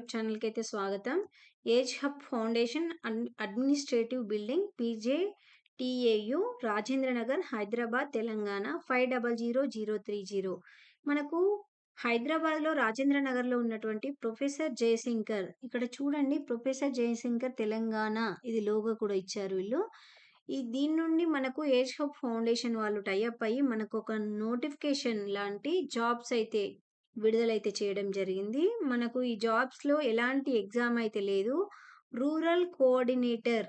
YouTube ఛానల్‌కి అయితే స్వాగతం. Age hub foundation administrative building PJTAU Rajendra Nagar Hyderabad Telangana 500030. మనకు హైదరాబాద్‌లో రాజేంద్ర నగర్‌లో ఉన్నటువంటి ప్రొఫెసర్ జయశంకర్ ఇక్కడ చూడండి, ప్రొఫెసర్ జయశంకర్ తెలంగాణ ఇది లోగో కూడా ఇచ్చారు వీళ్ళు. దీని నుండి మనకు ఏజ్ హబ్ ఫౌండేషన్ వాళ్ళు టై అప్ అయ్యి మనకు ఒక నోటిఫికేషన్ లాంటి జాబ్స్ అయితే విడుదలైతే చేయడం జరిగింది. మనకు ఈ జాబ్స్‌లో ఎలాంటి ఎగ్జామ్ అయితే లేదు. రూరల్ కోఆర్డినేటర్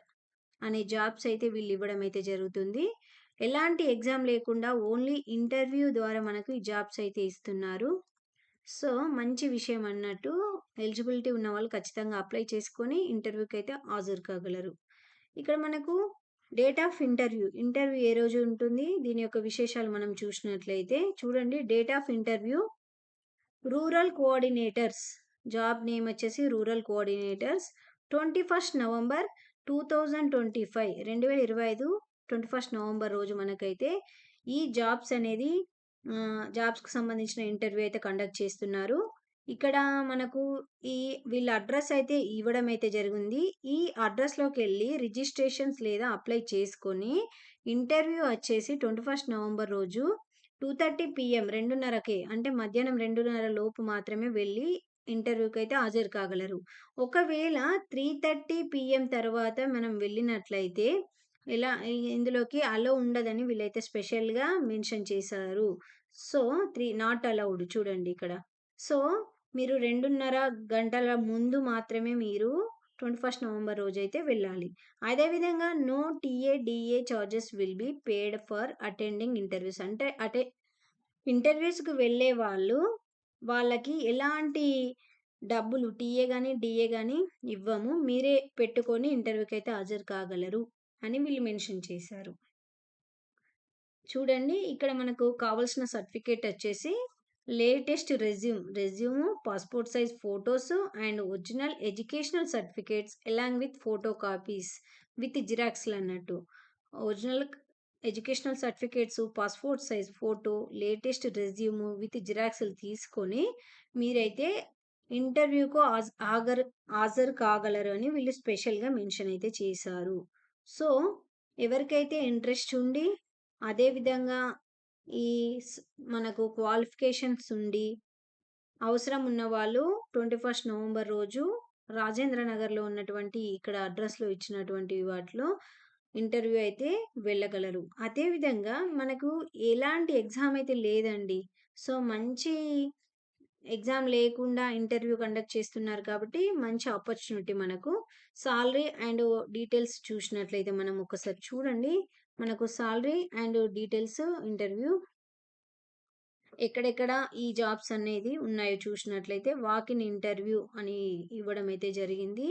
అనే జాబ్స్ అయితే వీళ్ళు ఇవ్వడం అయితే జరుగుతుంది. ఎలాంటి ఎగ్జామ్ లేకుండా ఓన్లీ ఇంటర్వ్యూ ద్వారా మనకు ఈ జాబ్స్ అయితే ఇస్తున్నారు. సో, మంచి విషయం అన్నట్టు. ఎలిజిబిలిటీ ఉన్న వాళ్ళు ఖచ్చితంగా అప్లై చేసుకొని ఇంటర్వ్యూకి అయితే హాజరు కాగలరు. ఇక్కడ మనకు డేట్ ఆఫ్ ఇంటర్వ్యూ ఏ రోజు ఉంటుంది, దీని యొక్క విశేషాలు మనం చూసినట్లయితే చూడండి. Date of interview rural coordinators, job name వచ్చేసి రూరల్ కోఆర్డినేటర్స్ 21 నవంబర్ 2025 2025 21 నవంబర్ రోజు మనకైతే ఈ జాబ్స్ అనేది జాబ్స్కి సంబంధించిన ఇంటర్వ్యూ అయితే కండక్ట్ చేస్తున్నారు. ఇక్కడ మనకు వీళ్ళ అడ్రస్ అయితే ఇవ్వడం అయితే జరిగింది. ఈ అడ్రస్లోకి వెళ్ళి రిజిస్ట్రేషన్స్ లేదా అప్లై చేసుకొని ఇంటర్వ్యూ వచ్చేసి 21 నవంబర్ రోజు 2:30 PM 2:30కే అంటే మధ్యాహ్నం 2:30 లోపు మాత్రమే వెళ్ళి ఇంటర్వ్యూకి అయితే హాజరు కాగలరు. ఒకవేళ 3:30 PM తర్వాత మనం వెళ్ళినట్లయితే ఇందులోకి అలో ఉండదని వీళ్ళైతే స్పెషల్‌గా మెన్షన్ చేశారు. సో, నాట్ అలౌడ్ చూడండి ఇక్కడ. సో, మీరు 2:30 గంటల ముందు మాత్రమే మీరు 21 నవంబర్ రోజైతే వెళ్ళాలి. అదేవిధంగా no TA charges will be paid for attending interviews. అంటే ఇంటర్వ్యూస్‌కి వెళ్ళే వాళ్ళకి ఎలాంటి డబ్బులు టీఏ గాని, డీఏ గాని ఇవ్వము. మీరే పెట్టుకొని ఇంటర్వ్యూకి అయితే హాజరు కాగలరు అని వీళ్ళు మెన్షన్ చేశారు. చూడండి, ఇక్కడ మనకు కావాల్సిన సర్టిఫికేట్ వచ్చేసి latest resume, passport size photos and original educational certificates along with photo copies with జిరాక్స్‌లు అన్నట్టు. Original educational certificates, passport size photo, latest resume with జిరాక్స్‌లు తీసుకొని మీరైతే ఇంటర్వ్యూకు హాజరు కాగలరు అని వీళ్ళు స్పెషల్‌గా మెన్షన్ అయితే చేశారు. సో, ఎవరికైతే ఇంట్రెస్ట్ ఉండి అదేవిధంగా మనకు క్వాలిఫికేషన్స్ ఉండి అవసరం ఉన్నవాళ్ళు 21 నవంబర్ రోజు రాజేంద్ర నగర్‌లో ఉన్నటువంటి ఇక్కడ అడ్రస్‌లో ఇచ్చినటువంటి వాటిలో ఇంటర్వ్యూ అయితే వెళ్ళగలరు. అదేవిధంగా మనకు ఎలాంటి ఎగ్జామ్ అయితే లేదండి. సో, మంచి ఎగ్జామ్ లేకుండా ఇంటర్వ్యూ కండక్ట్ చేస్తున్నారు కాబట్టి మంచి ఆపర్చునిటీ మనకు. సాలరీ అండ్ డీటెయిల్స్ చూసినట్లయితే మనం ఒకసారి చూడండి. మనకు సాలరీ అండ్ డీటెయిల్స్ ఇంటర్వ్యూ ఎక్కడెక్కడ ఈ జాబ్స్ అనేది ఉన్నాయో చూసినట్లయితే వాకిన్ ఇంటర్వ్యూ అని ఇవ్వడం అయితే జరిగింది.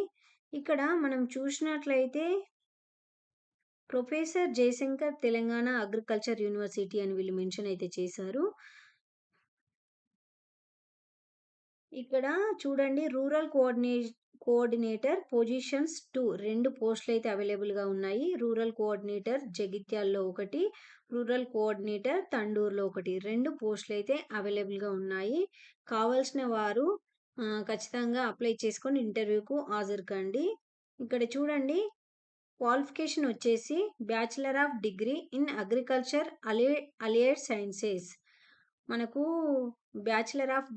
ఇక్కడ మనం చూసినట్లయితే professor Jayashankar Telangana agriculture university అని వీళ్ళు మెన్షన్ అయితే చేశారు. ఇక్కడ చూడండి, రూరల్ కోఆర్డినేటర్ పొజిషన్స్ 2 పోస్టులు అయితే అవైలబుల్‌గా ఉన్నాయి. రూరల్ కోఆర్డినేటర్ జగిత్యాలలో ఒకటి, రూరల్ కోఆర్డినేటర్ తండూరులో ఒకటి. 2 పోస్టులు అయితే అవైలబుల్‌గా ఉన్నాయి. కావాల్సిన వారు ఖచ్చితంగా అప్లై చేసుకొని ఇంటర్వ్యూకు హాజరు కండి. ఇక్కడ చూడండి, క్వాలిఫికేషన్ వచ్చేసి bachelor of degree in agriculture allied sciences. మనకు బ్యాచిలర్ ఆఫ్